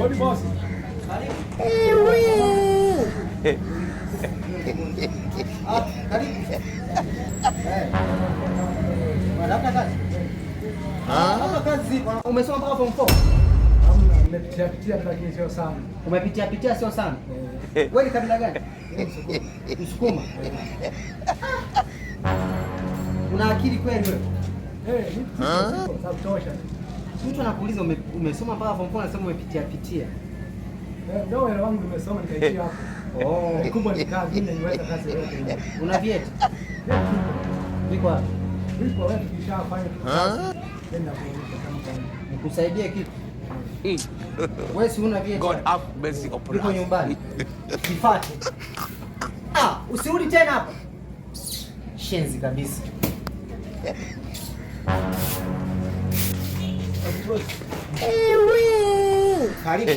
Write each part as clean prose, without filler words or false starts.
Odi boss. Karibu. Unatafuta kazi? Hapa kazi umesoma mpaka form 4? Nimepitia lakini sio sana. Umepitia sio sana. Wewe ni kabila gani? Msukuma. Una akili kweli wewe? Sababu tosha. Mtu anakuuliza umesoma mpaka form 4 unasema umepitia. Ndio wale wangu nimesoma nikaitia hapo. Kubwa ni kazi, mimi niweza kazi yote. Una vyeti? Viko wapi? Viko wewe tukishafanya kazi. Nenda kuuliza nikusaidie kitu. Wewe si una vyeti? God have mercy upon us. Viko nyumbani. Kifate. Usirudi tena hapa. Shenzi kabisa. Karibu.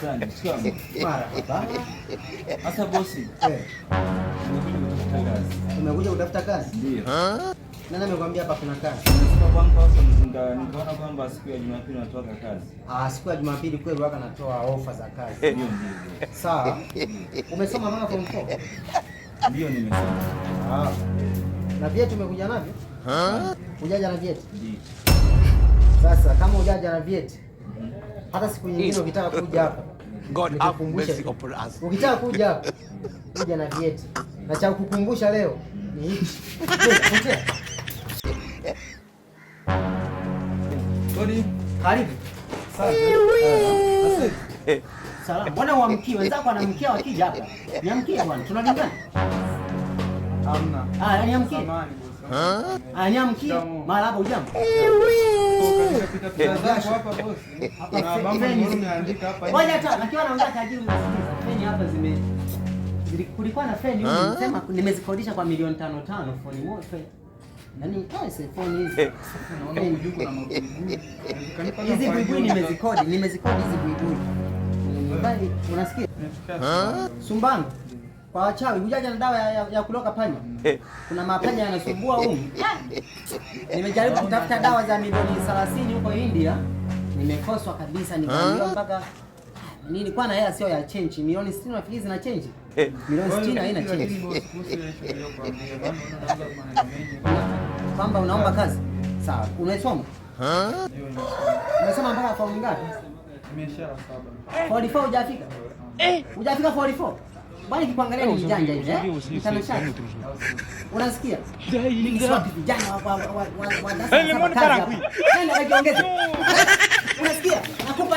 Asante. Marhaba. Sasa bosi. Umekuja kutafuta kazi? Ndio. Nani amekwambia hapa kuna kazi? Nimesema kwamba nikaona kwamba siku ya Jumapili natoka kazi. Siku ya Jumapili kweli waka natoa ofa za kazi. Ndio ndio. Sawa. Umesoma mpaka form 4? Ndio nimesoma. Na vyeti umekuja navyo? Hujaja na vyeti? Ndio. Sasa kama hujaja na vyeti, hata siku nyingine ukitaka kuja hapa, God have mercy upon us. ukitaka kuja hapa, kuja na vyeti. Na cha kukukumbusha leo ni hichi. Karibu. Salamu. Mbona uamkie? Wenzako wanamkia wakija hapa. Niamkie bwana. Tunalingana? Hamna. Niamkie. Niamkie. Mara hapo ujambo. Ngoja hata nakiwa naongea tajiri unasikiza. Feni hapa kulikuwa na feni huko nimesema nimezikodisha kwa milioni 5 foni moja. Nani pesa foni hizi? Naona ujuku na mabuibui. Hizi buibui nimezikodi hizi buibui. Mbali unasikia? Sumbano. Kwa wachawi hujaja na dawa ya kuloka panya. Kuna mapanya yanasumbua huko. Nimejaribu kutafuta dawa za milioni 30 huko India. Nimekoswa kabisa nikaambiwa mpaka nilikuwa na hela sio ya change. Milioni 60 nafikiri zina change. Milioni 60 haina change. Kwamba unaomba kazi? Sawa. Unasoma? Unasoma mpaka form ngapi? Nimeshara 7. 44 hujafika? Hujafika 44? Bali kikuangalia ni mjanja hivi Mtanashati. Unasikia? Ni swati vijana wa darasa. Nenda kajiongeze. Unasikia? Nakupa.